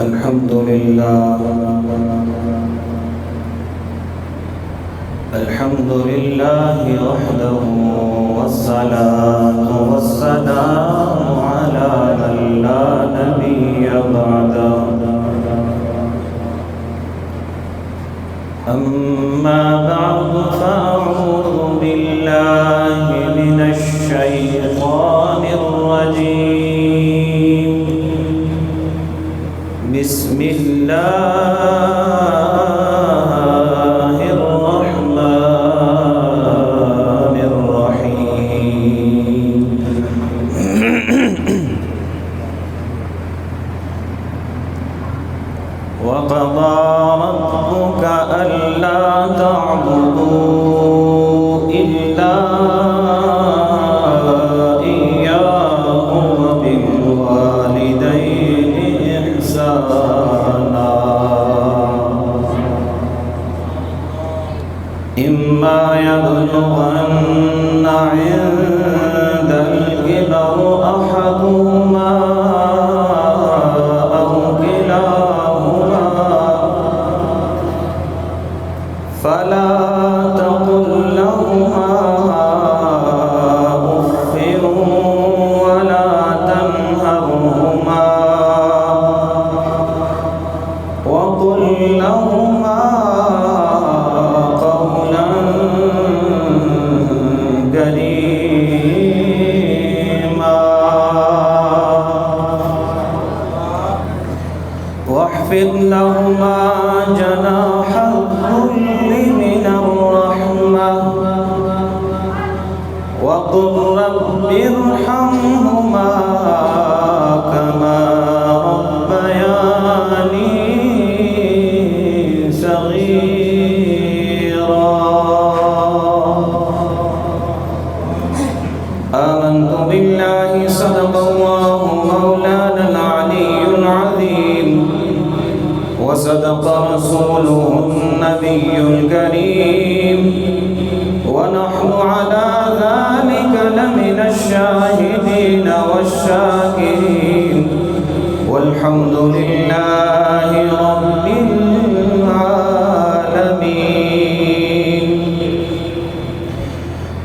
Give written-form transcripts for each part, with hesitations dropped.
الحمد لله وحده والصلاة والسلام على من لا نبي بعده أما بعد فأعوذ بالله من الشيطان الرجيم بسم الله الرحمن الرحيم وقضى ربك ألا تعبدوا إلا إياه وبالوالدين إحسانا إما يبلغن عند الكبر أحدهما أو كلاهما فلا تقل لهما أف ولا تنهرهما وقل لهما قولا كريما واخفض لهما جناح الذل من الرحمة وقل رب ارحمهما كما ربياني صغيرا آمنت بالله صدق الله مولانا العلي العظيم وصدق رسوله النبي الكريم ونحن على ذلك لمن الشاهدين والشاكرين والحمد لله رب العالمين.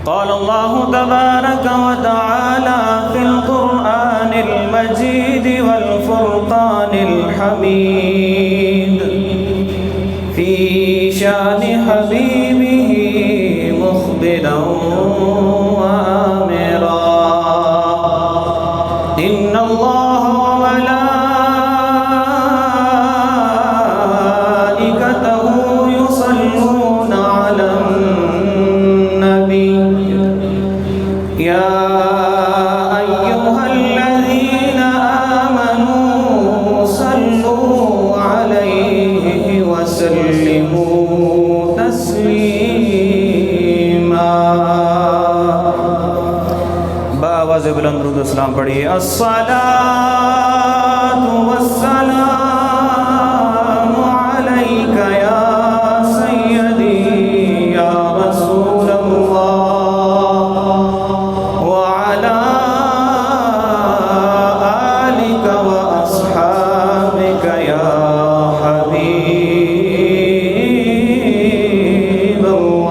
قال الله تبارك وتعالى في القرآن المجيد والفرقان الحميد في شان حبيبه مخبرا وآمرا إن الله وملائكته يصلون على النبي يا أيها الذين آمنوا صلوا عليه وسلموا تسليما. بآواز بلند درود و سلام پڑھیے. الصلاة والسلام عليك يا سيدي يا رسول الله وعلى آلك وأصحابك يا حبيب الله.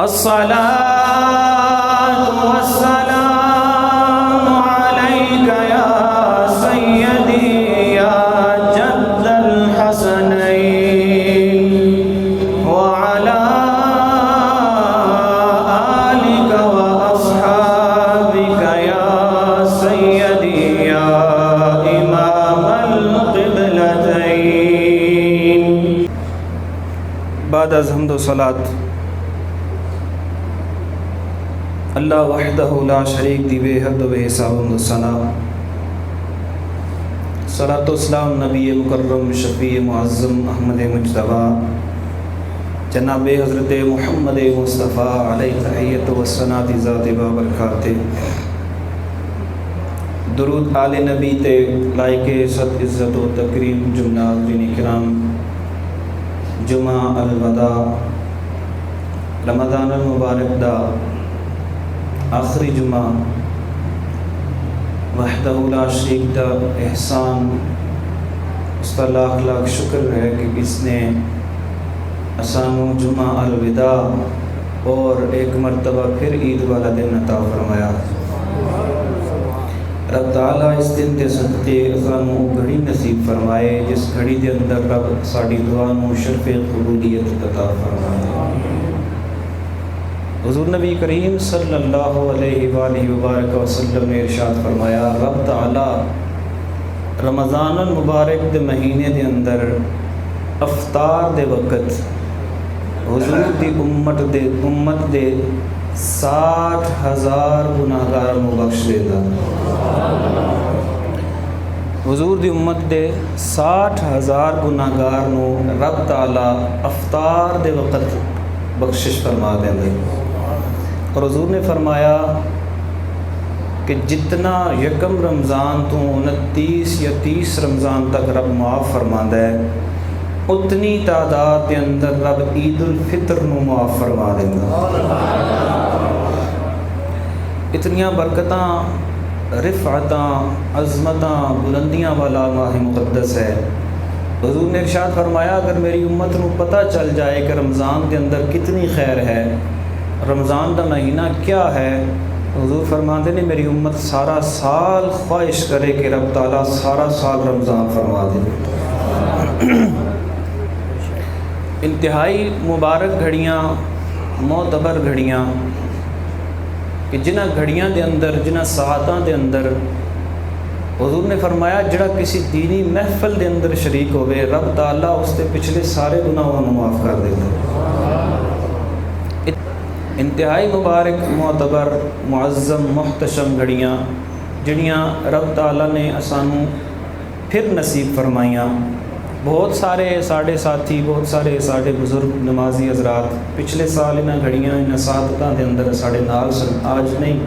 الصلاة والسلام عليك يا سيدي يا جد الحسنين وعلى آلك وأصحابك يا سيدي يا إمام القبلتين. بعد از حمد و صلاة اللہ وحدہ لا شریک دی بے حد و بے حساب و ثنا. صلاۃ و سلام نبی مکرم شفیع معظم احمد مجتبیٰ جناب حضرت محمد مصطفیٰ علیہ تحیت و ثناء ذات بابرکات. درود آل نبی تے لائق صد عزت و تکریم. جملہ حاضرین کرام، جمعہ الوداع رمضان المبارک دا آخری جمعہ وحدہ لا شریک دا احسان، اس کا لاکھ لاکھ شکر ہے کہ اس نے اسانو جمعہ الوداع اور ایک مرتبہ پھر عید والا دن عطا فرمایا۔ رب تعالیٰ اس دن کے صدقے اسانو گھڑی نصیب فرمائے جس گھڑی کے اندر رب ساڑی دعا نو شرف قبولیت عطا فرمائے۔ حضور نبی کریم صلی اللہ علیہ وآلہ وبارک وسلم نے ارشاد فرمایا، رب تعالیٰ رمضان المبارک دے مہینے دے اندر افطار دے وقت حضور دی امت دے 60,000 گناہگار نو بخش دے دا۔ حضور دی امت دے 60,000 گناہگار نو رب تعالیٰ افطار دے وقت بخشش فرما دیں گے۔ اور حضور نے فرمایا کہ جتنا یکم رمضان تو 29 یا 30 رمضان تک رب معاف فرماتا ہے، اتنی تعداد کے اندر رب عید الفطر نو معاف فرما دیں گا۔ اتنیاں برکتاں، رفعتاں، عظمتاں، بلندیاں والا ماہ مقدس ہے۔ حضور نے ارشاد فرمایا اگر میری امت نو پتہ چل جائے کہ رمضان کے اندر کتنی خیر ہے، رمضان کا مہینہ کیا ہے، حضور فرماتے ہیں میری امت سارا سال خواہش کرے کہ رب تعالیٰ سارا سال رمضان فرما دے۔ انتہائی مبارک گھڑیاں، معتبر گھڑیاں کہ جنہ گھڑیاں دے اندر، جنہ ساعتاں دے اندر حضور نے فرمایا جڑا کسی دینی محفل دے اندر شریک ہوئے رب تعالیٰ اس کے پچھلے سارے گناہوں کو معاف کر دے گا۔ انتہائی مبارک، معتبر، معظم، محتشم گھڑیاں جڑیاں رب تعالیٰ نے اسانوں پھر نصیب فرمائیاں۔ بہت سارے ساڑے ساتھی، بہت سارے ساڑے بزرگ نمازی حضرات پچھلے سال انہاں گھڑیاں، انہاں سعادتاں دے اندر ساڑے نال سن، آج نہیں۔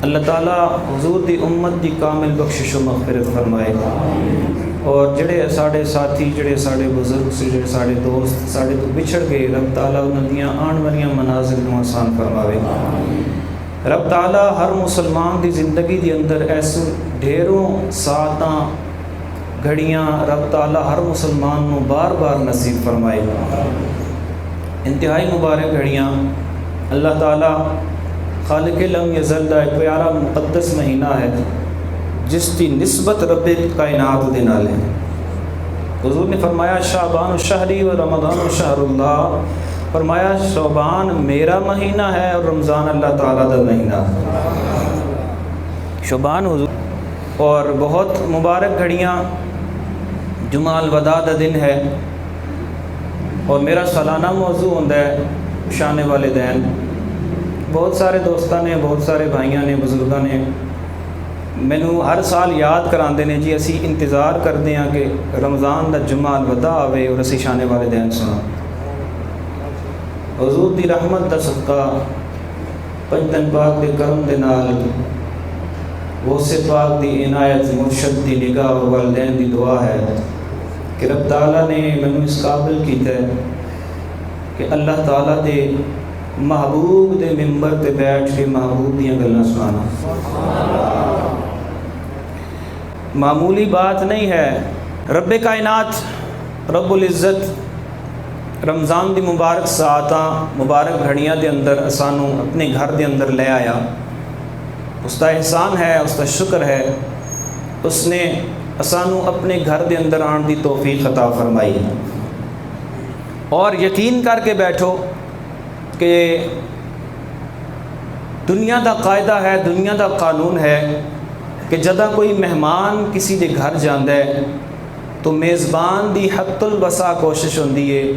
اللہ تعالیٰ حضور دی امت دی کامل بخشش و مغفرت فرمائے، اور جڑے ساڑے ساتھی، جڑے ساڑے بزرگ سے، جڑے ساڑے دوست ساڑے تو بچھڑ گئے، رب تعالیٰ انہاں دیاں آن والیاں منازل نو آسان فرماوے۔ رب تعالیٰ ہر مسلمان دی زندگی دی اندر ایسے ڈھیروں ساعتاں، گھڑیاں رب تعالیٰ ہر مسلمان نو بار بار نصیب فرمائے۔ انتہائی مبارک گھڑیاں اللہ تعالیٰ خالق لم یزل دا ایک پیارا مقدس مہینہ ہے جس کی نسبت رب کائنات دے نال ہے۔ حضور نے فرمایا شعبان الشہری و رمضان الشہر اللہ، فرمایا شعبان میرا مہینہ ہے اور رمضان اللہ تعالیٰ دا مہینہ ہے۔ شعبان حضور اور بہت مبارک گھڑیاں، جمعہ الوداع دا دن ہے اور میرا سالانہ موضوع ہوتا ہے شان والدین۔ بہت سارے دوستاں نے، بہت سارے بھائیاں نے، بزرگاں نے مینوں ہر سال یاد کراندے نے جی اسی انتظار کردے ہیں کہ رمضان دا جمعہ الوداع آوے اور اسی شان والدین سنا۔ حضور دی رحمت دا صدقہ، پنجتن پاک دے کرم دے نال، غوث پاک دی عنایت، مرشد دی نگاہ اور والدین دی دعا ہے کہ رب تعالیٰ نے مینوں اس قابل کیتا ہے کہ اللہ تعالیٰ دے محبوب دے ممبر تے بیٹھ کے محبوب دیاں گلاں سنانا۔ معمولی بات نہیں ہے۔ رب کائنات، رب العزت رمضان دی مبارک ساعتاں، مبارک گھڑیاں دے اندر اسانوں اپنے گھر دے اندر لے آیا۔ اس کا احسان ہے، اس کا شکر ہے، اس نے اسانوں اپنے گھر دے اندر آن دی توفیق عطا فرمائی۔ اور یقین کر کے بیٹھو کہ دنیا دا قاعدہ ہے، دنیا دا قانون ہے کہ جدہ کوئی مہمان کسی دے گھر جاندہ ہے تو میزبان دی حت الوسع کوشش ہوندی ہے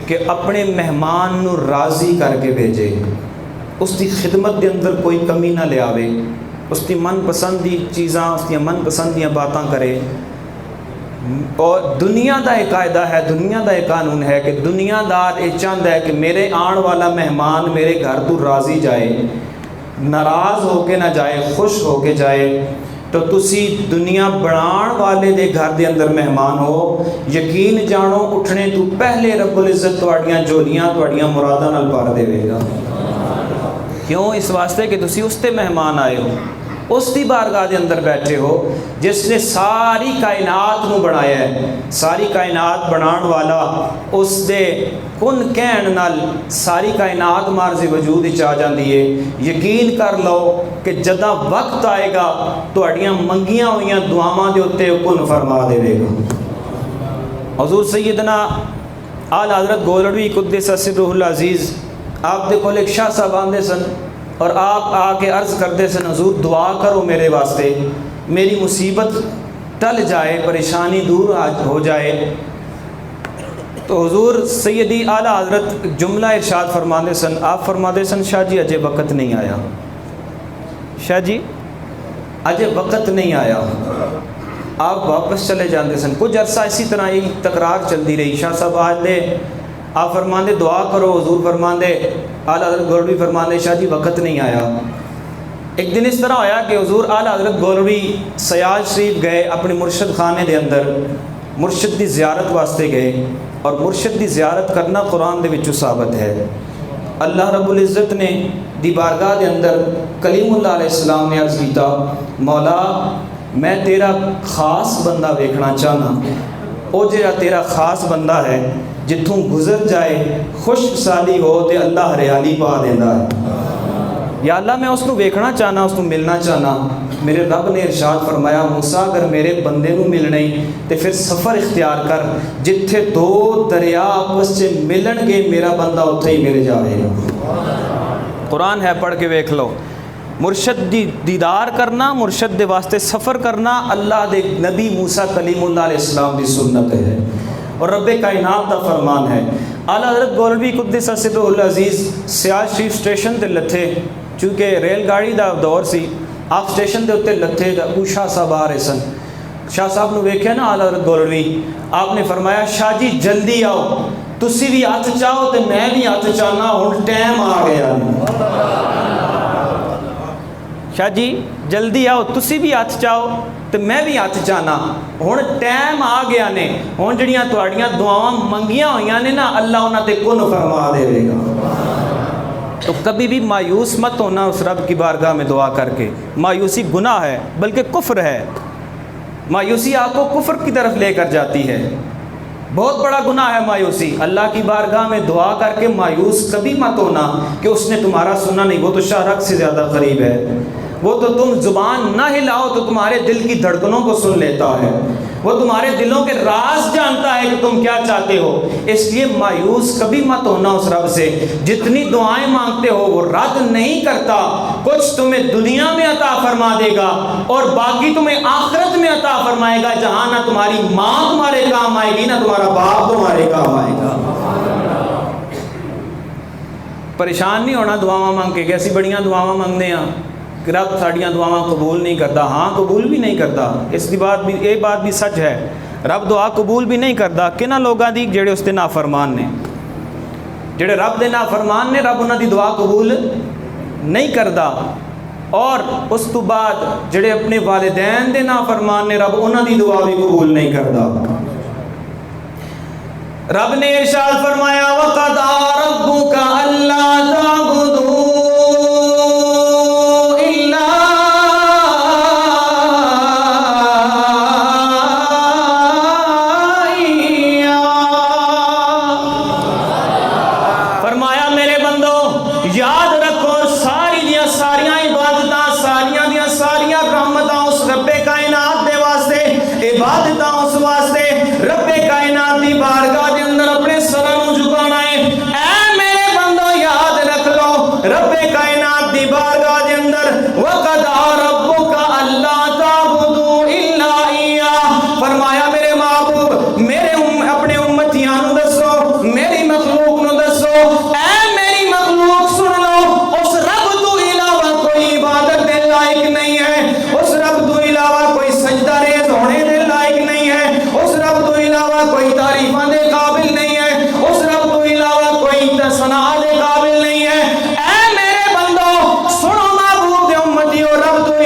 کہ اپنے مہمان نو راضی کر کے بھیجے، اس دی خدمت دے اندر کوئی کمی نہ لے آوے، اس کی من پسندی چیزاں، اس کی من پسندیاں باتاں کرے۔ اور دنیا دا ایک قاعدہ ہے، دنیا دا ایک قانون ہے کہ دنیا دار یہ چاہتا ہے کہ میرے آن والا مہمان میرے گھر تو راضی جائے، ناراض ہو کے نہ جائے، خوش ہو کے جائے۔ تو تسی دنیا بنان والے دے گھر دے اندر مہمان ہو، یقین جانو اٹھنے تو پہلے رب العزت تواڈیاں جولیاں، تواڈیاں مراداں نال بھر دے گا۔ کیوں؟ اس واسطے کہ تسی اس تے مہمان آئے ہو، اس دی بارگاہ دے اندر بیٹھے ہو جس نے ساری کائنات نو بنایا ہے. ساری کائنات بنان والا اس دے کن کہن نال ساری کائنات مارز وجود وچ آ جاندی ہے. یقین کر لو کہ جداں وقت آئے گا تہاڈیاں منگیاں ہوئیاں دعاواں دے اوتے کن فرما دے گا. حضور سیدنا اعلیٰ حضرت گولڑوی قدس سرہ العزیز آپ دے کول ایک شاہ صاحب آندے سن اور آپ آ کے عرض کرتے سن حضور دعا کرو میرے واسطے، میری مصیبت ٹل جائے، پریشانی دور ہو جائے. تو حضور سیدی اعلیٰ حضرت جملہ ارشاد فرماندے سن. آپ فرماندے سن شاہ جی اجے وقت نہیں آیا، شاہ جی اجے وقت نہیں آیا. آپ واپس چلے جاندے سن. کچھ عرصہ اسی طرح ہی تکرار چلتی رہی. شاہ صاحب آج دے آپ فرماندے دعا کرو، حضور فرماندے اعلیٰ حضرت گولڑوی فرماندے شاہ جی وقت نہیں آیا. ایک دن اس طرح ہویا کہ حضور اعلیٰ حضرت گولڑوی سیال شریف گئے، اپنے مرشد خانے دے اندر مرشد دی زیارت واسطے گئے. اور مرشد دی زیارت کرنا قرآن دے وچوں ثابت ہے. اللہ رب العزت نے دی بارگاہ دے اندر کلیم اللہ علیہ السلام نے عرض کیتا مولا میں تیرا خاص بندہ ویکھنا چاہنا. او جڑا تیرا خاص بندہ ہے جتھوں گزر جائے خوش سالی ہو تے اللہ ہریالی پا دیندا ہے. یا اللہ میں اس کو ویکھنا چاہنا، اس کو ملنا چاہنا. میرے رب نے ارشاد فرمایا موسیٰ اگر میرے بندے نو ملنا ہی تے پھر سفر اختیار کر، جتھے دو دریا آپس سے ملن گے میرا بندہ اتھے ہی مل جائے گا. قرآن ہے پڑھ کے ویکھ لو. مرشد دی دیدار کرنا، مرشد دے واسطے سفر کرنا اللہ دے نبی موسیٰ کلیم اللہ علیہ السلام دی سنت ہے اور رب کائنات دا فرمان ہے. اعلیٰ حضرت گولڑوی قدس سرہ العزیز سیال شریف سٹیشن تے لتھے، چونکہ ریل گاڑی دا دور سی. آپ سٹیشن دے اتنے لتھے تو شاہ صاحب آ رہے سن. شاہ صاحب نے ویکھیا نا اعلیٰ حضرت گولڑوی، آپ نے فرمایا شاہ جی جلدی آؤ، تسی بھی ہاتھ چاہو تو میں بھی ہاتھ چاہنا، ہن ٹائم آ گیا. شاہ جی جلدی آؤ، تسی بھی ہاتھ چاہو تو میں بھی ہاتھ چاہنا، ہن ٹائم آ گیا نے. ہن جڑیاں تہاڈیاں دعاواں منگیاں ہوئیاں نے نا اللہ انہاں تے کن فرما دے گا. تو کبھی بھی مایوس مت ہونا اس رب کی بارگاہ میں دعا کر کے. مایوسی گناہ ہے بلکہ کفر ہے. مایوسی آپ کو کفر کی طرف لے کر جاتی ہے. بہت بڑا گناہ ہے مایوسی. اللہ کی بارگاہ میں دعا کر کے مایوس کبھی مت ہونا کہ اس نے تمہارا سنا نہیں. وہ تو شاہ رگ سے زیادہ قریب ہے. وہ تو تم زبان نہ ہلاؤ تو تمہارے دل کی دھڑکنوں کو سن لیتا ہے. وہ تمہارے دلوں کے راز جانتا ہے کہ تم کیا چاہتے ہو. اس لیے مایوس کبھی مت ہونا اس رب سے. جتنی دعائیں مانگتے ہو وہ رد نہیں کرتا. کچھ تمہیں دنیا میں عطا فرما دے گا اور باقی تمہیں آخرت میں عطا فرمائے گا، جہاں نہ تمہاری ماں تمہارے کام آئے گی نہ تمہارا باپ تمہارے کام آئے گا. پریشان نہیں ہونا دعاواں مانگ کے کہ اسی بڑیاں دعاواں مانگنے ہیں کہ رب ساڑیاں دعاواں قبول نہیں کرتا. ہاں قبول بھی نہیں کرتا. اس کی بات بھی یہ بات بھی سچ ہے، رب دعا قبول بھی نہیں کرتا. کنہ لوگاں دی جڑے اس دے نافرمان نے، جڑے رب دے نافرمان نے رب انہاں دی دعا قبول نہیں کرتا. اور اس تو بعد جڑے اپنے والدین دے نافرمان نے رب انہاں دی دعا بھی قبول نہیں کرتا. رب نے ارشاد فرمایا وَقَضَىٰ رَبُّكَ أَلَّا تَعْبُدُوا رب تو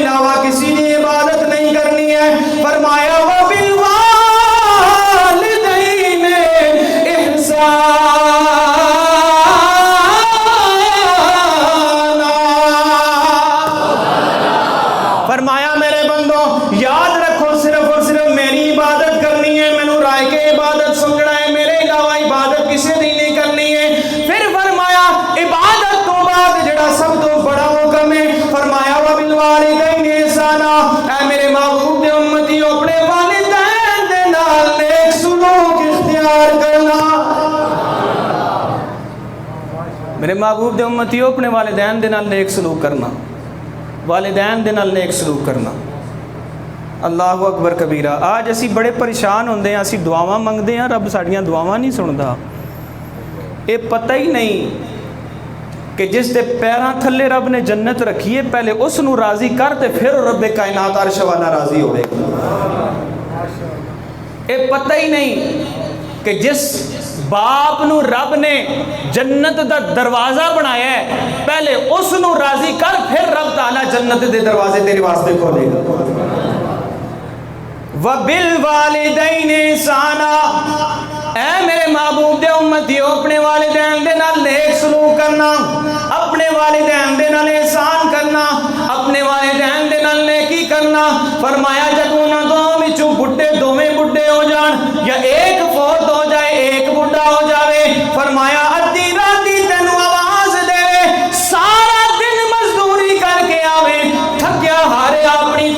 بندو یاد رکھو صرف اور صرف میری عبادت کرنی ہے, مینوں رائے کے عبادت سمجھنا ہے, میرے علاوہ عبادت کسی دی نہیں کرنی ہے. پھر فرمایا عبادت تو بعد جڑا سب تو بڑا حکم ہے, فرمایا وبالوالدین احسانا, اے میرے محبوب دے امتیوں اپنے والدین دے نال نیک سلوک اختیار کرنا. میرے محبوب دے امتیوں اپنے والدین دے نال نیک سلوک کرنا, والدین دے نال نیک سلوک کرنا. اللہ اکبر کبیرہ. آج اسی بڑے پریشان ہوندے ہیں, اسی دعاواں منگدے ہیں, رب ساڈیاں دعاواں نہیں سندا. یہ پتہ ہی نہیں کہ جس دے پیراں تھلے رب نے جنت رکھی ہے, پہلے اس نو راضی کر تے پھر رب کائنات عرش والا راضی ہوئے. یہ پتہ ہی نہیں کہ جس باپ نو رب نے جنت دا دروازہ بنایا ہے, پہلے اس نو راضی کر پھر رب تعالیٰ جنت دے دروازے تیرے واسطے کھولے گا. وَبِالْوَالِدَيْنِ احسانا, اے میرے محبوب دے امتیوں اپنے والدین دے نال نیک سلوک کرنا, اپنے والدین دے نال احسان کرنا, اپنے والدین دے نال نیکی کرنا. فرمایا جب انہاں دونوں وچوں دوویں بڈھے ہو جان, یا ایک فوت ہو جائے ایک بڈھا ہو جاوے, فرمایا ادھی راتی تینوں آواز دے, سارا دن مزدوری کر کے آوے, تھکیا ہارے اپنی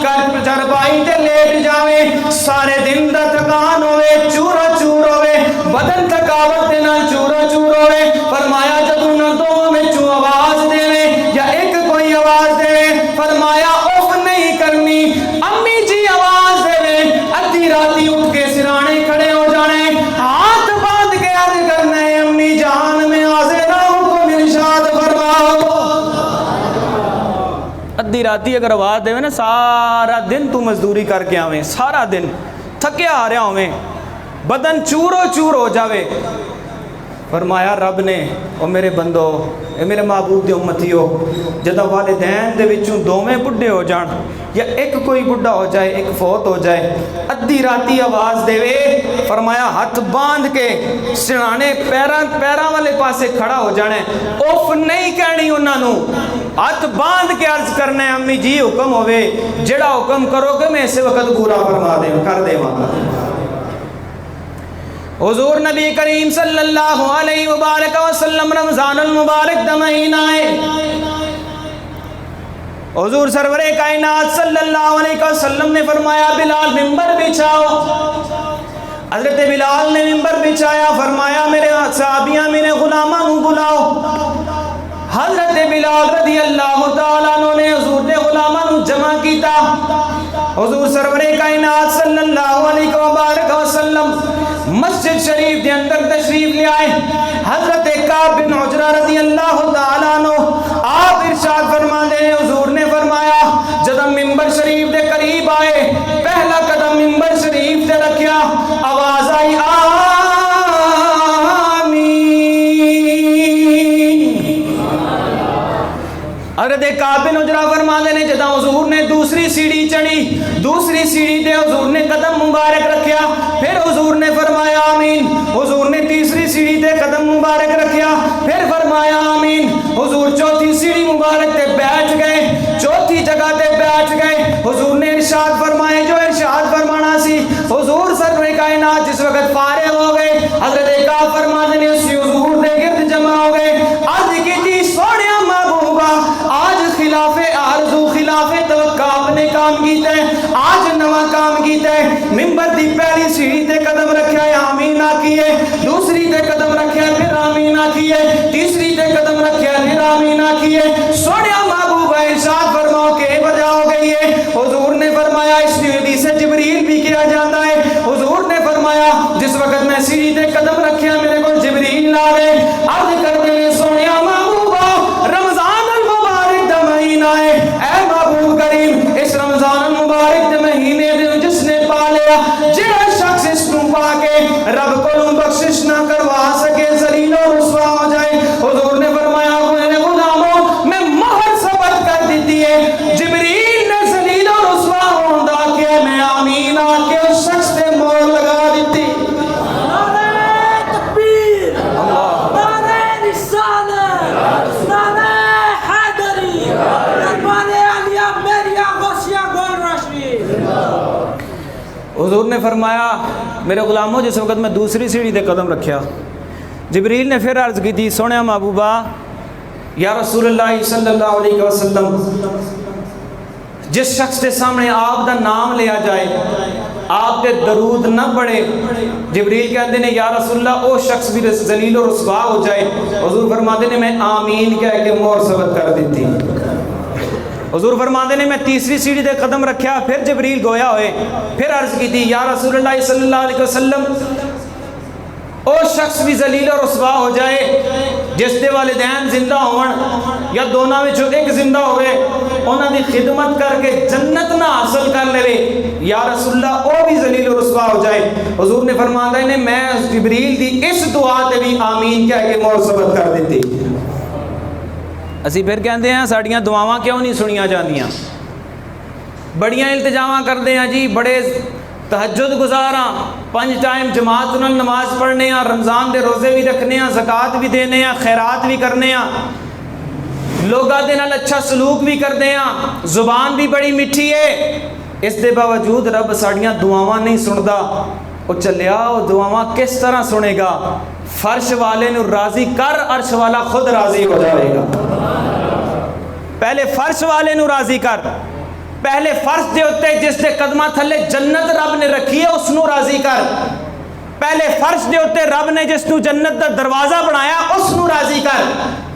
چرپائی تے لیٹ جاوے, سارے دن دا تھکان ہوئے, چورا چور ہوئے, بدن تھکاوٹ دے نال چورا چور ہوئے. فرمایا جدوں نہ دو میں چوں آواز دے یا ایک کوئی آواز دے, فرمایا اف نہیں کرنی, امی جی آواز دے, ادھی راتی اٹھ کے سرانے کھڑے ہو جانے, ہاتھ باندھ کے عرض کرنا ہے امی جان میں حاضر ہوں, حکم ارشاد فرماؤ. ادھی راتی اگر آواز دے نا, سارا دن تو مزدوری کر کے آویں, سارا دن تھکیا آ رہا ہویں, بدن چورو چور ہو جاوے. فرمایا رب نے او میرے بندو, اے میرے محبوب دے امتیو, جدہ والدین دے وچوں دوویں بڈھے ہو جان, یا ایک کوئی بڈھا ہو جائے ایک فوت ہو جائے, ادھی راتی آواز دے وے, فرمایا ہاتھ باندھ کے سرانے پیراں والے پاسے کھڑا ہو جانے, اوف نہیں کہنی انہاں نو, ہاتھ باندھ کے عرض کرنا ہے امی جی حکم ہوئے, جڑا حکم کرو گے میں اسے وقت پورا فرما دے کر دے وہاں. حضور نبی کریم صلی اللہ علیہ وبارک وسلم رمضان المبارک دا مہینہ ہے, حضور سرور کائنات صلی اللہ علیہ وسلم نے فرمایا بلال ممبر بچھاؤ. حضرت بلال نے ممبر بچھایا, فرمایا میرے صحابیاں میرے غلاماں نو بلاؤ. حضرت بلال رضی اللہ تعالیٰ عنہ نے حضور دے غلاماں نو جمع کیتا. حضور سرور کائنات صلی اللہ علیہ وبارک وسلم مسجد شریف دے اندر تشریف لے آئے. حضرت کعب بن عجرہ رضی اللہ تعالیٰ عنہ آپ ارشاد فرماتے ہیں, حضور نے فرمایا جب ممبر شریف دے قریب آئے, پہلا قدم ممبر شریف دے رکھیا, آواز آئی حضرت کعب بن عجرہ فرماتے ہیں جدہ حضور نے دوسری سیڑھی چڑھی, دوسری سیڑھی دے حضور نے قدم مبارک رکھیا, پھر حضور نے فرمایا آمین. حضور نے تیسری سیڑھی دے قدم مبارک رکھیا, پھر فرمایا آمین. حضور چوتھی سیڑھی مبارک تے بیٹھ گئے, چوتھی جگہ تے بیٹھ گئے. حضور نے ارشاد فرمائے جو ارشاد فرمانا سی. حضور سرور کائنات جس وقت فارغ ہو گئے, حضرت کعب فرماتے ہیں اسی حضور دے گرد جمع ہو گئے, عرض کی تھی سوڑیا محبوبہ آج خلاف آرزو خلاف توقع اپنے کام کیتا ہے, آج نواں کام کیتا ہے. ممبر دی پہلی سیڑھی تے قدم رکھیا ہے, آمین آکھیے, دوسری تے قدم رکھیا ہے, پھر آمین آکھیے, تیسری تے قدم رکھیا ہے, پھر آمین آکھیے. سوڑیا محبوبہ ارشاد فرماؤ کہ وجہ ہو گئی ہے. حضور نے فرمایا اس حدیث سے جبریل بھی کیا جاتا ہے. حضور نے فرمایا جس وقت میں سیڑھی تے قدم رکھیا میرے کو جبریل آوے, عرض کرتے ہیں سوڑیا محبوبہ رمضان المبارک دا مہینہ ہے, اے محبوب کریم اس رمضان المبارک دے مہینے دے جس نے پا لیا, جہاں شخص اس کو پا کے رب کو بخشش نہ کروا سکے ذلیل و رسوا ہو جائے. حضور نے فرمایا میرے غلاموں میں مہر ثبت کر دیتی ہے, جبریل نے ذلیل و رسوا ہوندا کہ میں آمین آ کے اس شخص تے مہر لگا دیتی. نعرہ تکبیر, نعرہ رسالت, نعرہ حیدری, دربار عالیہ میریا غوثیہ گول روشنی. حضور نے فرمایا میرے غلاموں جس وقت میں دوسری سیڑھی تے قدم رکھیا جبریل نے پھر عرض کی تھی سونے محبوبہ یا رسول اللہ صلی اللہ علیہ وسلم جس شخص کے سامنے آپ دا نام لیا جائے آپ تے درود نہ پڑھے جبریل کہتے ہیں یا رسول اللہ وہ شخص بھی ذلیل و رسوا ہو جائے حضور فرماتے ہیں میں آمین کہہ کے مہر ثبت کر دیتی حضور فرماتے ہیں میں تیسری سیڑھی تے قدم رکھیا پھر جبریل گویا ہوئے پھر عرض کی تھی یا رسول اللہ صلی اللہ علیہ وسلم او شخص بھی ذلیل و رسوا ہو جائے جس دے والدین زندہ ہون یا دونوں میں جو ایک زندہ ہوئے انہاں دی خدمت کر کے جنت نہ حاصل کر لے یا رسول اللہ او بھی ذلیل و رسوا ہو جائے حضور نے فرمایا نے میں جبریل دی اس دعا تے بھی آمین کہہ کے مہر ثبت کر دیتی اسی پھر کہندے ہیں ساڈیاں دعاواں کیوں نہیں سنیاں جاندیاں بڑیاں التجاواں کردے ہیں جی بڑے تہجد گزاراں 5 ٹائم جماعت نال نماز پڑھنے ہیں رمضان دے روزے بھی رکھنے ہیں زکوٰۃ بھی دینے ہیں خیرات بھی کرنے ہیں لوگاں دے نال اچھا سلوک بھی کرتے ہیں زبان بھی بڑی میٹھی ہے اس دے باوجود رب ساڈیاں دعاواں نہیں سندا او چلیا او دعاواں کس طرح سنے گا فرش والے نو راضی کر عرش والا خود راضی ہو جائے گا پہلے فرش والے نو راضی کر پہلے فرش دے ہوتے جس دے قدمہ تھلے جنت رب نے رکھی ہے اس نو راضی کر پہلے فرش دے ہوتے رب نے جس نو جنت دا دروازہ بنایا اس نو راضی کر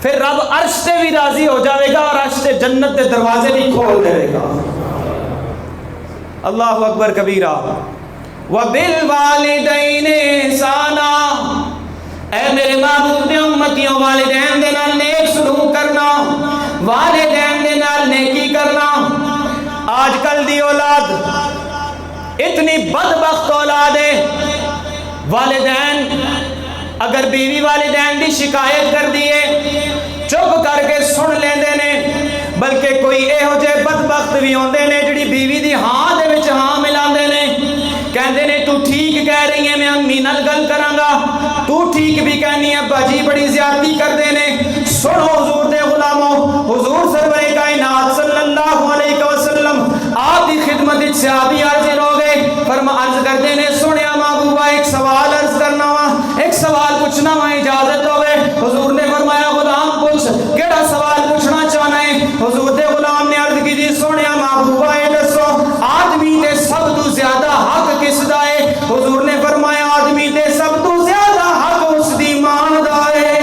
پھر رب عرش سے بھی راضی ہو جاوے گا اور عرش سے جنت دے دروازے بھی کھول دے گا اللہ اکبر کبیرہ وَبِالْوَالِدَيْنِ إِحْسَانًا اے میرے معبود دے امتیوں والدین دے نال نیک سلوک کرنا والدین دے نال نیکی کرنا آج کل دی اولاد اتنی بدبخت اولاد ہے والدین اگر بیوی والدین دی شکایت کر دیے چپ کر کے سن لیندے نے بلکہ کوئی اے ہو جے بدبخت بھی ہوندے نے جڑی بیوی دی ہاں دے وچ ہاں ملاندے نے کہندے نے تو ٹھیک کہہ رہی ہے میں امی نال گل کراں گا تو ٹھیک بھی کہنی ہے باجی بڑی زیادتی کردے نے سنو حضور دے غلاموں حضور سرور کائنات صلی اللہ علیہ وسلم آپ دی خدمت وچ صحابی حاضر ہو گئے فرما عرض کردے نے سنیا محبوبہ ایک سوال عرض کرنا وا ایک سوال پوچھنا وا اجازت ہوے حضور نے فرمایا غلام پوچھ کیڑا سوال پوچھنا چاہنا ہے حضور دے غلام نے عرض کی دی سنیا محبوبہ اے دسو آدمی دے سب تو زیادہ حق کس دا ہے حضور نے فرمایا آدمی دے سب تو زیادہ حق اس دی ماں دا ہے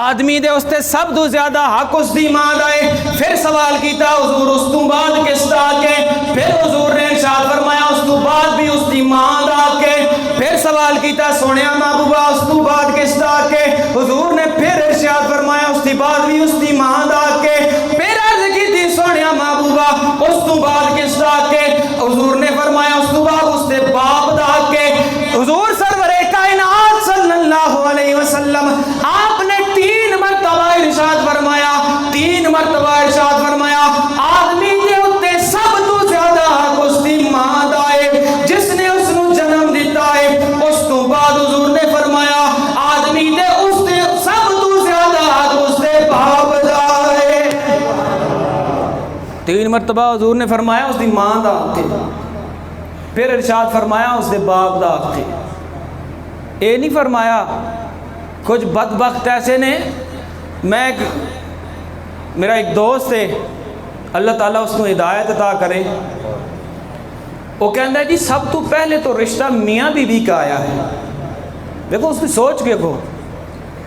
آدمی دے اس تے سب تو زیادہ حق اس دی ماں دا ہے پھر سوال کیتا حضور اس تو بعد کس دا کے پھر حضور نے ارشاد فرمایا اس تو بعد بھی اس دی ماں دا کے پھر سوال کیتا سونیا محبوبہ اس تو بعد کس دا کے حضور نے پھر ارشاد فرمایا اس دی بعد بھی اس دی ماں دا کے پھر عرض کی تھی سونیا محبوبہ اس تو بعد کس دا کے حضور نے فرمایا اس تو بعد اس دے باپ دا کے حضور سرور کائنات صلی اللہ علیہ وسلم آپ نے 3 مرتبہ ارشاد فرمایا 3 مرتبہ ارشاد فرمایا آدمی دے اتے سب تو زیادہ حق اس دی ماں دا ہے جس نے اس نو جنم دیتا ہے اس تو بعد حضور نے فرمایا آدمی دے اس دے سب تو زیادہ حق اس دے باپ دا ہے 3 مرتبہ حضور نے فرمایا اس دی ماں دا حق ہے پھر ارشاد فرمایا اس دے باپ دا حق ہے اے نہیں فرمایا کچھ بدبخت ایسے نے میرا ایک دوست ہے اللہ تعالیٰ اس کو ہدایت عطا کرے وہ کہتا ہے جی سب تو پہلے تو رشتہ میاں بیوی کا آیا ہے دیکھو اس کی سوچ کے کو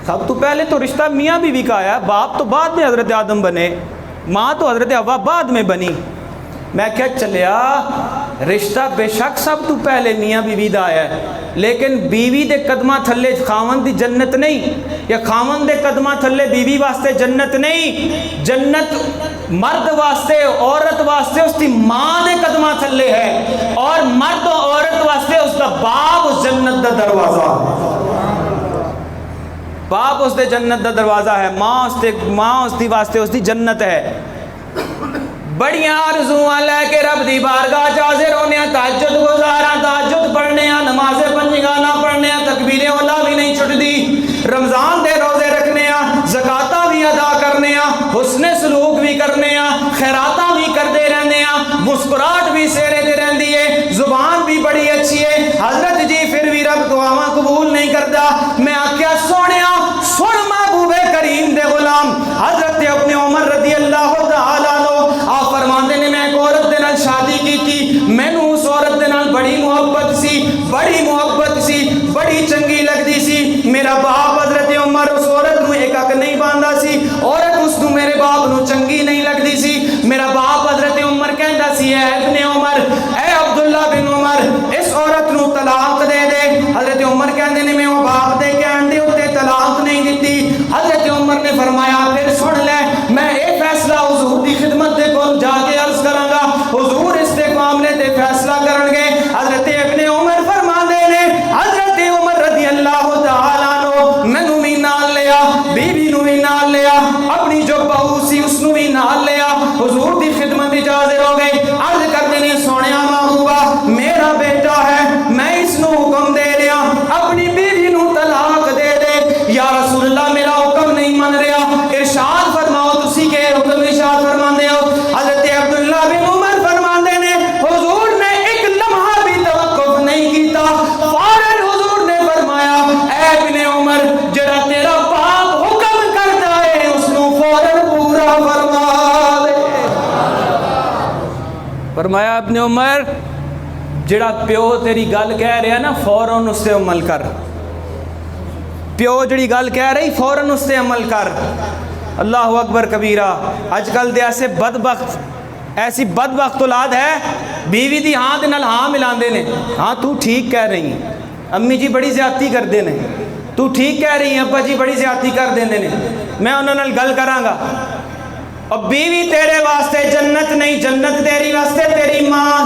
سب تو پہلے تو رشتہ میاں بیوی کا آیا ہے باپ تو بعد میں حضرت آدم بنے ماں تو حضرت حوا بعد میں بنی میں کیا چلیا رشتہ بے شک سب تو پہلے میاں بیوی دا آیا ہے لیکن بیوی دے قدمہ تھلے خاون دی جنت نہیں یا خاون دے قدمہ تھلے بیوی واسطے جنت نہیں جنت مرد واسطے عورت واسطے اس دی ماں دے قدمہ تھلے ہے اور مرد و عورت واسطے اس دا باپ اس جنت دا دروازہ باپ اس دے جنت دا دروازہ ہے ماں اس دی واسطے اس دی جنت ہے بڑیاں آرزواں لے کے رب دی بارگاہ حاضر ہونے تہجد گزاراں تہجد پڑھنے نماز پنجگانہ پڑھنے تکبیر اولا بھی نہیں چھٹ دی رمضان دے روزے رکھنے زکاتاں بھی ادا کرنے حسن سلوک بھی کرنے خیراتاں بھی کرتے رہنے مسکراہٹ بھی سیرے دے رہندی ہے شادی کی تھی مینوں اس عورت دے نال بڑی محبت سی بڑی چنگی لگدی سی میرا باپ حضرت عمر اس عورت نو ایک اک نہیں باندا سی عورت اس نو میرے باپ نو چنگی نہیں لگدی سی میرا باپ حضرت عمر کہندا سی اے ابن عمر اے عبداللہ بن عمر اس عورت نو طلاق دے دے حضرت عمر کہندے نے میں وہ باپ دے کہن دے اوتے طلاق نہیں دتی حضرت عمر نے فرمایا پھر سن لے میں اے فیصلہ حضور دی خدمت دے کول جا کے عرض کراں گا حضور اس دے معاملے تے فیصلہ کرن گے حضرت ابن عمر فرماندے نے حضرت عمر رضی اللہ تعالی عنہ مینوں بھی نال لیا بیوی نو بھی نال لیا اپنی جو بہو سی اس نو بھی نال لیا حضور دی خدمت وچ حاضر ہو گئے عرض کردے نے سونیا محبوبہ میرا بیٹا ہے میں اس نو حکم دے رہا اپنی بیوی نو طلاق دے دے یا رسول اللہ میرا حکم نہیں من رہا ارشاد فرماؤ تسی کہ حکم ارشاد فرماندے ہو حضرت عبداللہ بن عمر فرماندے نے حضور نے ایک لمحہ بھی توقف نہیں کیتا فوراً حضور نے فرمایا اے ابن عمر جڑا تیرا باپ حکم کرتا ہے اس نو فوراً پورا فرما دے فرمایا ابن عمر جڑا پیو تیری گل کہہ رہا نا فوراً اس سے عمل کر پیو جڑی گل کہہ رہی فوراً اس سے عمل کر اللہ اکبر کبیرہ آج کل دے ایسی بدبخت اولاد ہے بیوی دی ہاں دے نال ہاں ملاندے نے ہاں تو ٹھیک کہہ رہی ہیں امی جی بڑی زیادتی کر دے نے تو ٹھیک کہہ رہی ہیں ابا جی بڑی زیادتی کر دے نے میں انہوں نال گل کراں گا اور بیوی تیرے واسطے جنت نہیں جنت تیری واسطے تیری ماں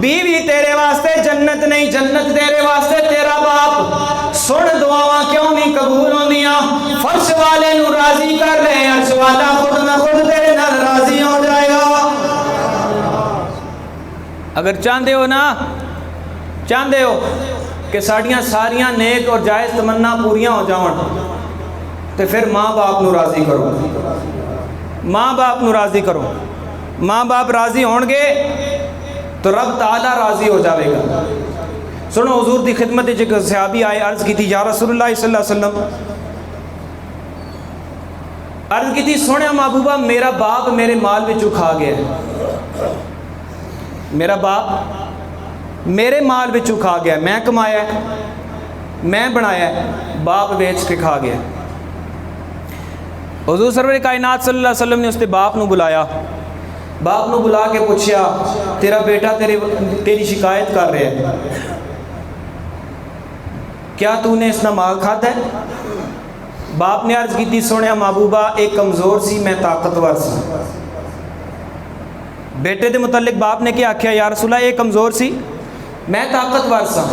بیوی تیرے واسطے جنت نہیں جنت تیرے واسطے تیرا باپ سن دعاواں کیوں نہیں قبول ہوندیاں فرش والے نو راضی کر لے عرش والا خود نہ خود تیرے نال راضی ہو جائے گا اگر چاہندے ہو نا چاہندے ہو کہ ساڑیاں ساریاں نیک اور جائز تمنا پوریاں ہو جاؤں تو پھر ماں باپ نو راضی کرو ماں باپ نو راضی کرو ماں باپ راضی ہون گے تو رب تعالیٰ راضی ہو جاوے گا سنو حضور دی خدمت ایک صحابی آئے عرض کی تھی یا رسول اللہ صلی اللہ علیہ وسلم عرض کی تھی سونے محبوبہ میرا باپ میرے مال وچوں کھا گیا ہے میرا باپ میرے مال وچوں کھا گیا میں کمایا ہے میں بنایا ہے باپ بیچ کے کھا گیا حضور سرور کائنات صلی اللہ علیہ وسلم نے اس کے باپ نو بلایا باپ نو بلا کے پوچھیا تیرا بیٹا تیری شکایت کر رہا ہے کیا تو نے اس نہ مال کھاتا ہے باپ نے عرض کی تھی سونے محبوبہ ایک کمزور سی میں طاقتور سی بیٹے دے متعلق باپ نے کیا آکھیا یا رسول اللہ ایک کمزور سی میں طاقتور سا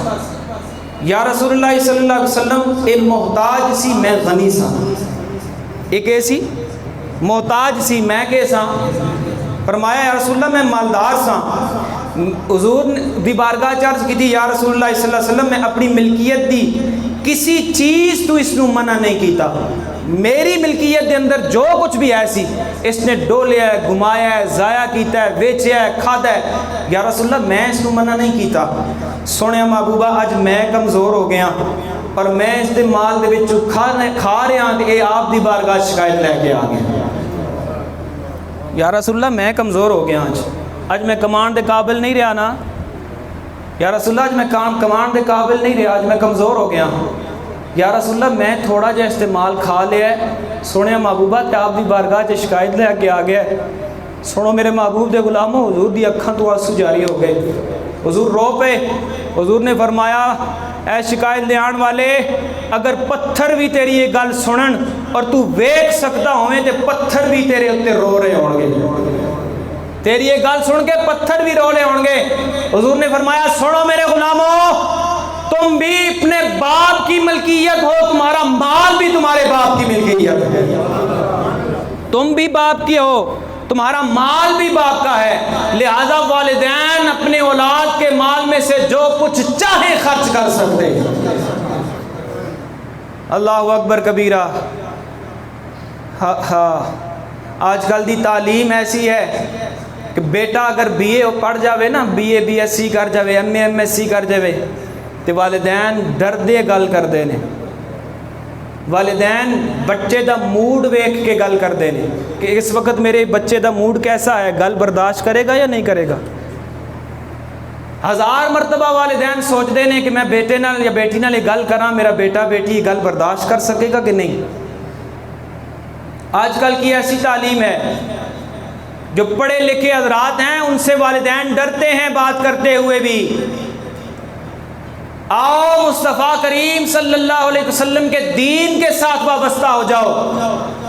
یا رسول اللہ صلی اللہ علیہ وسلم ایک محتاج سی میں غنی سا ایک ایسی محتاج سی میں کیسا فرمایا یا رسول اللہ میں مالدار سا حضور دی بارگاہ چارج کی تھی یا رسول اللہ صلی اللہ علیہ وسلم میں اپنی ملکیت دی کسی چیز تو اس نو منع نہیں کیتا میری ملکیت دے اندر جو کچھ بھی ایسی اس نے ڈولیا ہے گھمایا ہے ضائع کیتا ہے ویچیا ہے کھادا ہے یا رسول اللہ میں اس نو منع نہیں کیتا سونے محبوبہ آج میں کمزور ہو گیا اور میں اس دے مال دے وچوں کھا رہا ہاں کہ آپ دی بارگاہ شکایت لے کے آ گیا یا رسول اللہ میں کمزور ہو گیا آج میں کمان دے قابل نہیں رہا نا یا رسول اللہ آج میں کمان دے قابل نہیں رہا آج میں کمزور ہو گیا یا رسول اللہ میں تھوڑا جا استعمال کھا لیا ہے سونے محبوبہ کہ آپ دی بارگاہ سے شکایت لے کے آ گیا ہے سنو میرے محبوب دے غلاموں حضور دی اکھاں تو آنسو جاری ہو گئے حضور رو پہ حضور نے فرمایا اے شکایت لے آن والے اگر پتھر بھی تیری یہ گل سنن اور تو ویکھ سکتا ہوئے تے پتھر بھی تیرے اتے رو رہے ہوں گے تیری یہ گل سن کے پتھر بھی رو رہے ہوں گے حضور نے فرمایا سنو میرے غلاموں تم بھی اپنے باپ کی ملکیت ہو تمہارا مال بھی تمہارے باپ کی ملکیت ہے تم بھی باپ کی ہو تمہارا مال بھی باپ کا ہے لہذا والدین اپنے اولاد کے مال میں سے جو کچھ چاہے خرچ کر سکتے اللہ اکبر کبیرہ آج کل دی تعلیم ایسی ہے کہ بیٹا اگر بی اے پڑھ جاوے نا B A B S C کر جاوے ایم اے ایس سی کر جاوے تو والدین ڈردے گل کر دے نے والدین بچے دا موڈ ویکھ کے گل کرتے ہیں کہ اس وقت میرے بچے دا موڈ کیسا ہے، گل برداشت کرے گا یا نہیں کرے گا۔ ہزار مرتبہ والدین سوچتے ہیں کہ میں بیٹے نال یا بیٹی نال گل کراں، میرا بیٹا بیٹی گل برداشت کر سکے گا کہ نہیں۔ آج کل کی ایسی تعلیم ہے، جو پڑھے لکھے حضرات ہیں ان سے والدین ڈرتے ہیں بات کرتے ہوئے بھی۔ آؤ مصطفیٰ کریم صلی اللہ علیہ وسلم کے دین کے ساتھ وابستہ ہو جاؤ۔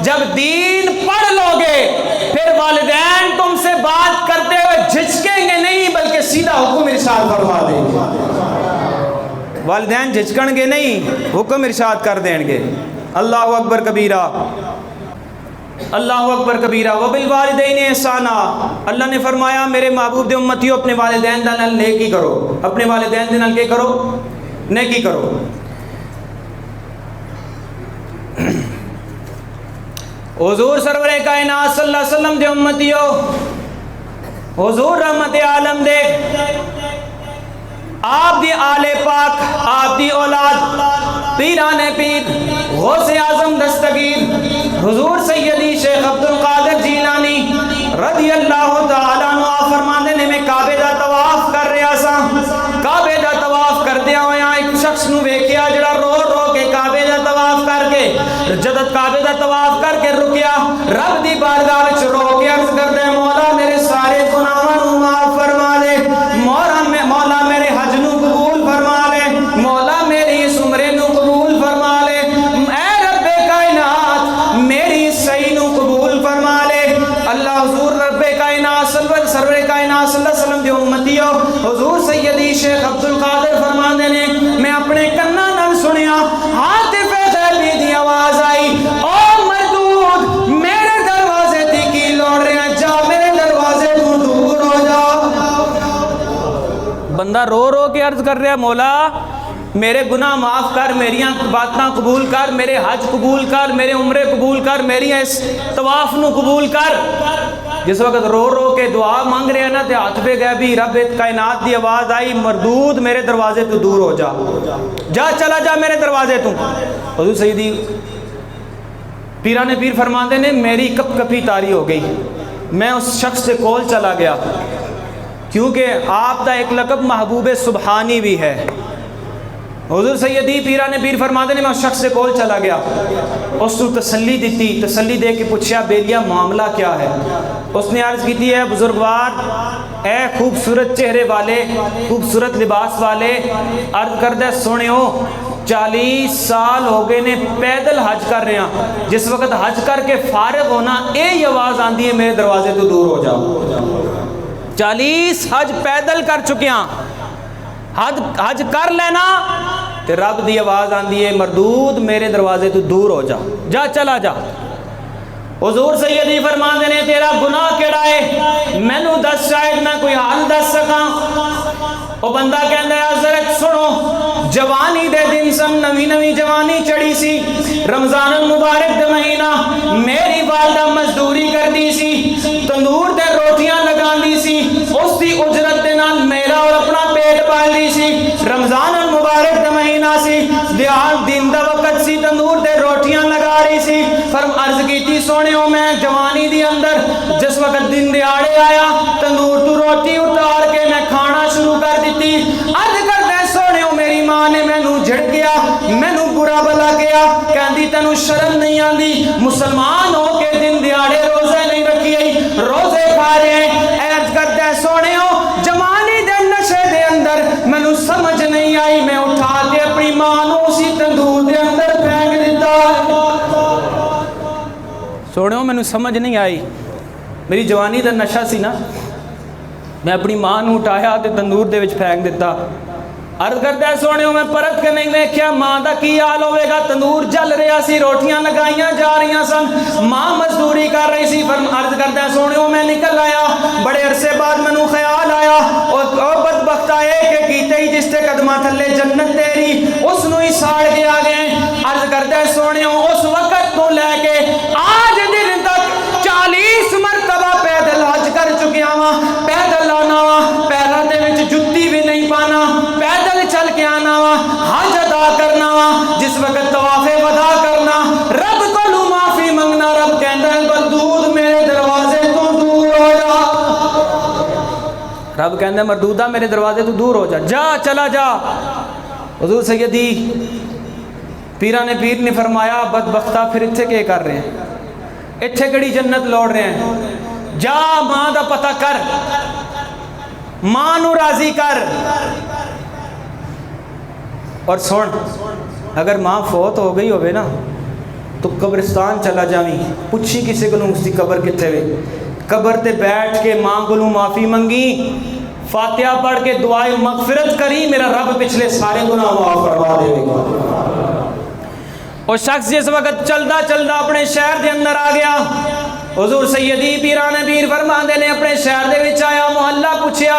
جب دین پڑھ لو گے پھر والدین تم سے بات کرتے ہوئے جھجکیں گے نہیں، بلکہ سیدھا حکم ارشاد فرما دیں گے۔ والدین جھجکن گے نہیں، حکم ارشاد کر دیں گے۔ اللہ اکبر کبیرہ، اللہ اکبر کبیرہ۔ وبالوالدین احسانا، اللہ نے فرمایا میرے محبوب دے امتیوں اپنے والدین دے نال نیکی کرو، اپنے والدین دے نال کیا کرو؟ نیکی کرو۔ حضور سرور کائنات صلی اللہ علیہ وسلم دے امتیوں، حضور رحمت عالم دے، آپ دی آل پاک، آپ دی اولاد، پیران پیر، غوث اعظم دستگیر حضور سیدی شیخ عبد القادر جیلانی رضی اللہ تعالیٰ عنہ فرماندے نے میں کعبے دا طواف کر رہا سا، کعبے دا طواف کردیا ہویا ایک شخص نو ویکھیا جڑا رو رو کے کعبے دا طواف کر کے، جدت کعبے دا طواف کر کے رکیا، رب دی بارگاہ وچ رو کے عرض کردے مولا میرے سارے گناہاں نو معاف فرما دے، مولا میرے حج نو قبول فرما لے، مولا میری اس عمرے نو قبول فرما لے، اے رب کائنات میری صحیح نو قبول فرما لے۔ اللہ حضور رب کائنات سرور کائنات صلی اللہ علیہ وسلم دی امتیوں، حضور سیدی شیخ عبد القادر فرماندے نے میں اپنے کنا نال سنیا ہاتف غیبی دی آواز آئی، او مردود میرے دروازے تے کی لوڑ رہا، جا میرے دروازے تو دور ہو جا۔ بندہ رو رو کے عرض کر رہا مولا میرے گناہ معاف کر، میری باتاں قبول کر، میرے حج قبول کر، میرے عمرے قبول کر، میری اس طواف نو قبول کر۔ جس وقت رو رو کے دعا مانگ رہے ہیں نا تے ہاتھ پہ گئے بھی رب کائنات دی آواز آئی مردود میرے دروازے تو دور ہو جا، جا چلا جا میرے دروازے تو۔ حضور سیدی پیران پیر فرماندے نے میری کپ کپی تاری ہو گئی، میں اس شخص سے کول چلا گیا کیونکہ آپ دا ایک لقب محبوب سبحانی بھی ہے۔ حضور سیدی پیران پیر فرماندے نے میں اس شخص سے کول چلا گیا، اس کو تسلی دیتی، تسلی دے کے پوچھا بیلیا معاملہ کیا ہے؟ اس نے عرض کی ہے بزرگوار اے خوبصورت چہرے والے، خوبصورت لباس والے، عرض کردہ سنیو 40 سال ہو گئے نے پیدل حج کر رہے ہیں، جس وقت حج کر کے فارغ ہونا یہ آواز آندی ہے میرے دروازے تو دور ہو جاؤ۔ 40 حج پیدل کر چکے ہیں، حج کر لینا تے رب دی آواز آندی ہے مردود میرے دروازے تو دور ہو جا، جا چلا جا۔ حضور سیدی فرماندے نے تیرا گناہ کیڑا ہے مینوں دس، شاید میں کوئی حال دس سکاں۔ وہ بندہ کہندا ہے حضرت سنو جوانی دے دن سن، نوی نوی جوانی چڑھی سی، رمضان المبارک دے مہینہ، میری والدہ مزدوری کردی سی، تندور تے روٹیاں لگاندی سی، اس دی اجرت دے نال میرا اور اپنا پیٹ پالدی سی، رمضان المبارک دے مہینہ سی، دن دا وقت سی، تندور تے روٹیاں لگا رہی سی۔ فرم عرض کیتی سونیو میں جوانی دی اندر جس وقت دن دیاڑے آیا تندور تو روٹی اتار کے میں کھانا شروع کر دیتی، عرض کرتے سونیو میری ماں نے مینوں جھڑکیا، مینوں برا بلا کیا، کہندی تینوں شرم نہیں آندی، مسلمان ہو کے دن دیاڑے روزے نہیں رکھی آئی، روزے کھا رہے ہیں۔ عرض کرتے سونیو جوانی دے نشے دے اندر مینوں سمجھ نہیں آئی، میں اٹھا کے اپنی ماں نوں اسی تندور دے اندر پھینک دیتا۔ سونیو مینوں سمجھ نہیں آئی، میری جوانی دا نشہ سی نا، میں اپنی ماں نوں اٹھایا تے تندور دے وچ پھینک دیتا۔ عرض کرتا ہے سونیو میں پرت کے نہیں ویکھیا ماں دا کی حال ہوئے گا، تندور جل رہا سی، روٹیاں لگائیاں جا رہی سن، ماں مزدوری کر رہی سی۔ عرض کرتا ہے سونیو میں نکل آیا، بڑے عرصے بعد مینوں خیال آیا او بدبخت آئے کہ کیتے ہی جس تے قدمہ تھلے جنت تیری اس نو ہی ساڑ کے آ گئے۔ عرض کرتا ہے سونیو اس وقت تو لے کے آج دن تک 40 مرتبہ پیدل حج کر چکیا وا، پیدل آنا وا، پیراں دے وچ جُتی بھی نہیں پانا، پیدل چل کے آنا وا، حج ادا کرنا وا، جس وقت طواف ودا کرنا رب کہندا مردودہ میرے دروازے تو دور ہو جا، جا چلا جا۔ حضور سیدی پیران پیر نے فرمایا بدبختہ پھر اتھے کے کر رہے ہیں، اتھے کڑی جنت لوڑ رہے ہیں، جا ماں دا پتہ کر، ماں نو راضی کر۔ اور سن، اگر ماں فوت ہو گئی ہوئے نا تو قبرستان چلا جاویں، پوچھی کسی کو اس کی قبر کتنے ہوئے، قبر تے بیٹھ کے ماں کو معافی منگی، فاتحہ پڑھ کے دعائے مغفرت کری، میرا رب پچھلے سارے گناہ معاف کروا دے گا۔ اور شخص جس وقت چلدا چلدا اپنے شہر دے اندر آ گیا، حضور سیدی پیران پیر فرماندے نے اپنے شہر دے وچ آیا، محلہ پوچھیا،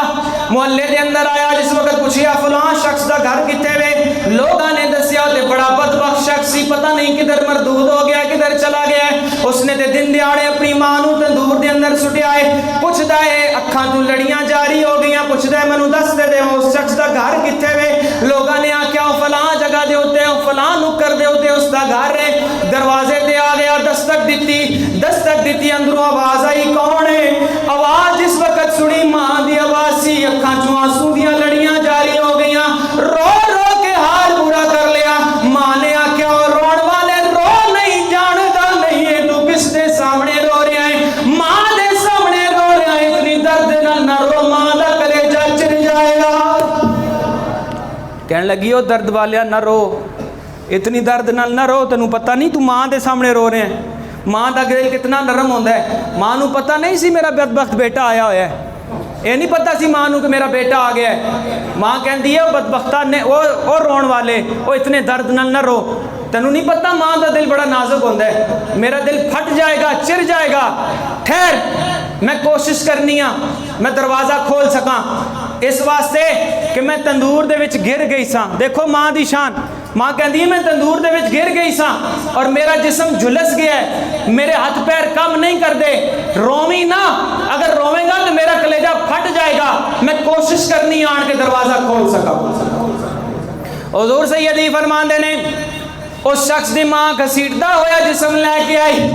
محلے دے اندر آیا، جس وقت پوچھیا فلاں شخص دا گھر کتے وے، لوگاں نے دسیا تے بڑا بدبخت شخص سی، پتہ نہیں کدھر مردود ہو گیا، کدھر چلا گیا ہے۔ اس نے تے دن دیاڑے اپنی ماں نو تندور دے اندر سٹیا ہے، پوچھدا ہے اکھاں تو لڑیاں جاری ہو گئیاں، پوچھدا ہے مینوں دس دے اس شخص دا گھر کتے وے۔ لوگاں نے آکھیا فلاں جگہ دے اوتے، فلاں نکر دے اوتے اس دا گھر ہے۔ دروازے تے آ گیا، دستک دتی، اندروں آواز آئی، کون ہے؟ آواز جس وقت سنی ماں دی آواز سی، اکھاں چوں آنسو دیاں لڑیاں جاری ہو گئیاں، رو رو کے حال برا کر لیا۔ ماں نے آکھیا رون والے رو نہیں، جاندا نہیں ہے تو کس دے سامنے رو رہا ہے؟ ماں دے سامنے رو رہا ہے، اتنی درد نال نہ رو، ماں دا کلیجہ چر جائے گا۔ کہنے لگی او درد والیا نہ رو، اتنی درد نال نہ رو، تینوں پتہ نہیں تو ماں دے سامنے رو رہے ہیں؟ ماں دا دل کتنا نرم ہوندا ہے۔ ماں نو پتہ نہیں سی میرا بدبخت بیٹا آیا ہوا ہے، یہ نہیں پتہ سی ماں نو کہ میرا بیٹا آ گیا ہے۔ ماں کہندی ہے بدبختہ نے او رون والے، او اتنے درد نال نہ رو، تینوں نہیں پتہ ماں دا دل بڑا نازک ہوندا ہے، میرا دل پھٹ جائے گا، چر جائے گا، ٹھہر میں کوشش کرنی ہاں میں دروازہ کھول سکاں، اس واسطے کہ میں تندور دے وچ گر گئی ساں۔ دیکھو ماں دی شان، ماں کہندی ہے میں تندور دے وچ گر گئی ساں اور میرا جسم جھلس گیا ہے، میرے ہاتھ پیر کم نہیں کر دے، روویں نہ، اگر روویں گا تو میرا کلیجہ پھٹ جائے گا، میں کوشش کرنی آن کے دروازہ کھول سکا۔ حضور سیدی فرماندے نے اس شخص دی ماں گھسیٹدا ہویا جسم لے کے آئی،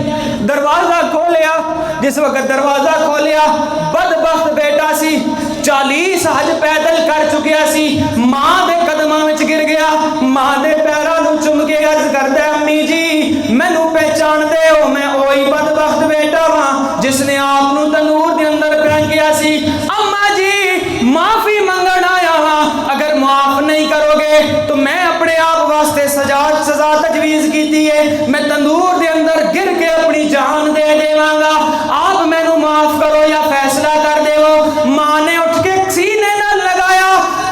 دروازہ کھولیا، جس وقت دروازہ کھولیا بدبخت بیٹا سی 40 حج پیدل کر چکیا سی، ماں دے قدماں وچ گر گیا، ماں دے پیراں نو چم کے عرض کردا امی جی مینوں پہچان دے ہو، میں اوہی بدبخت بیٹا ہاں جس نے آپ نو تنور دے اندر پھینکیا سی، اما جی معافی منگن آیا ہاں، اگر معاف نہیں کرو گے تو میں اپنے آپ واسطے سزا تجویز کیتی ہے، میں تندور دے اندر گر کے اپنی جان دے دیواں گا، آپ مینوں معاف کرو یا فیصلہ کر دیو۔ ماں نے اٹھ کے سینے نال لگایا،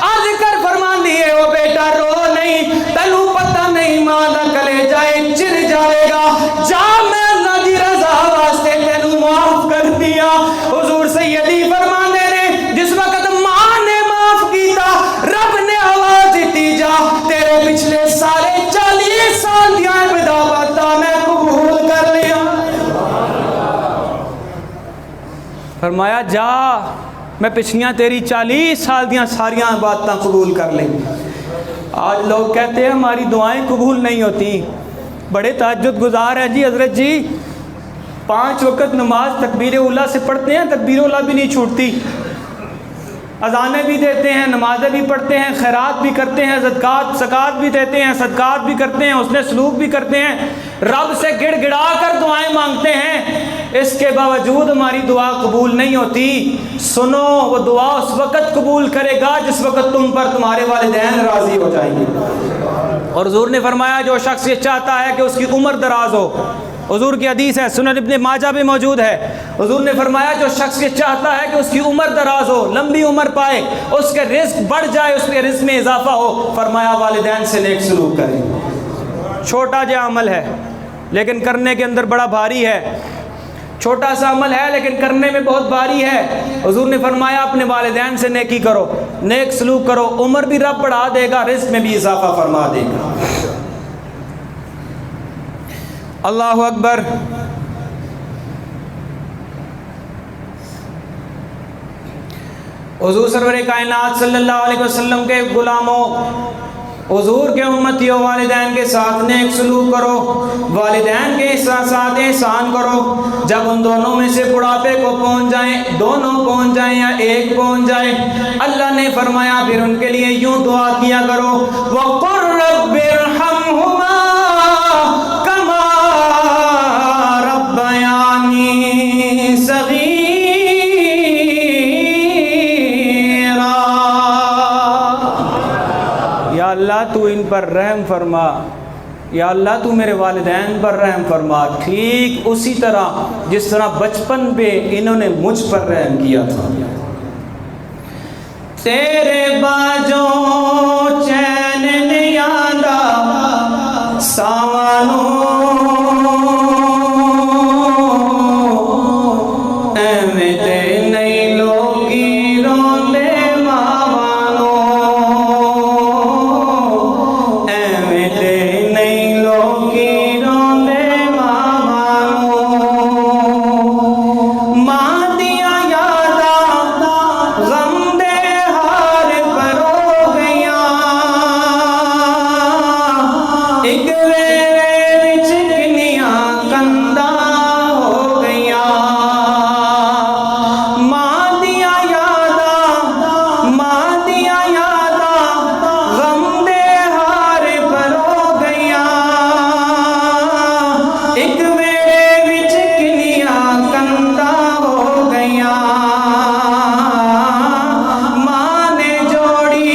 آج کر فرماندی ہے او بیٹا رو نہیں، تینوں پتہ نہیں ماں دا کلیجہ چر جائے گا، جا میں اللہ دی رضا واسطے تینوں معاف کر دیا۔ حضور سیدی فرماندے نے جس وقت ماں نے معاف کیتا، رب نے آواز دیتی جا تیرے پچھلے سارے 40 سال دیاں عبادتاں میں قبول کر لیا۔ فرمایا جا میں پچھلیاں تیری 40 سال دیاں ساریاں عبادتاں قبول کر لیں۔ آج لوگ کہتے ہیں ہماری دعائیں قبول نہیں ہوتی، بڑے تہجد گزار ہیں جی حضرت جی، 5 وقت نماز تکبیر اولیٰ سے پڑھتے ہیں، تکبیر اولیٰ بھی نہیں چھوٹتی، اذانیں بھی دیتے ہیں، نمازیں بھی پڑھتے ہیں، خیرات بھی کرتے ہیں، زکوٰۃ بھی دیتے ہیں، صدقات بھی کرتے ہیں، حسن سلوک بھی کرتے ہیں، رب سے گڑ گڑا کر دعائیں مانگتے ہیں، اس کے باوجود ہماری دعا قبول نہیں ہوتی۔ سنو وہ دعا اس وقت قبول کرے گا جس وقت تم پر تمہارے والدین راضی ہو جائیں گے۔ اور حضور نے فرمایا جو شخص یہ چاہتا ہے کہ اس کی عمر دراز ہو، حضور کی حدیث ہے، سنن ابن ماجہ بھی موجود ہے، حضور نے فرمایا جو شخص یہ چاہتا ہے کہ اس کی عمر دراز ہو، لمبی عمر پائے، اس کے رزق بڑھ جائے، اس کے رزق میں اضافہ ہو، فرمایا والدین سے نیک سلوک کریں۔ چھوٹا جا عمل ہے لیکن کرنے کے اندر بڑا بھاری ہے، چھوٹا سا عمل ہے لیکن کرنے میں بہت بھاری ہے۔ حضور نے فرمایا اپنے والدین سے نیکی کرو، نیک سلوک کرو، عمر بھی رب بڑھا دے گا، رزق میں بھی اضافہ فرما دے گا۔ اللہ اکبر۔ حضور سرور کائنات صلی اللہ علیہ وسلم کے غلاموں حضور کے امتیوں والدین کے ساتھ نیک سلوک کرو، والدین کے ساتھ احسان کرو۔ جب ان دونوں میں سے بڑھاپے کو پہنچ جائیں، دونوں پہنچ جائیں یا ایک پہنچ جائے، اللہ نے فرمایا پھر ان کے لیے یوں دعا کیا کرو، وَقُلْ رَبِّ ارْحَمْهُمَا كَمَا رَبَّيَانِي صَغِيرًا۔ یا اللہ تو ان پر رحم فرما، یا اللہ تو میرے والدین پر رحم فرما، ٹھیک اسی طرح جس طرح بچپن پہ انہوں نے مجھ پر رحم کیا تھا۔ تیرے باجوں چین نہیں آندا ساوانوں، ایویں تے نہیں لوگی روندے ماوانوں، ایویں تے نہیں لوگی روندے ماوانوں۔ ماں دیاں یاداں غم دے ہار پر ہو گئیاں، ایک ویلے وچ کنیاں کنداں ہو گئیاں۔ ماں دیاں یاداں غم دے ہار پر ہو گئیاں، ایک ویلے وچ کنیاں کنداں ہو گئیاں۔ ماں نے جوڑی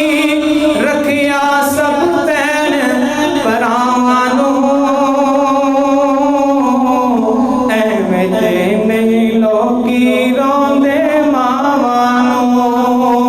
رکھیا سب بہن پراواں نوں، ایویں تے نہیں لوگی روندے ماواں نوں۔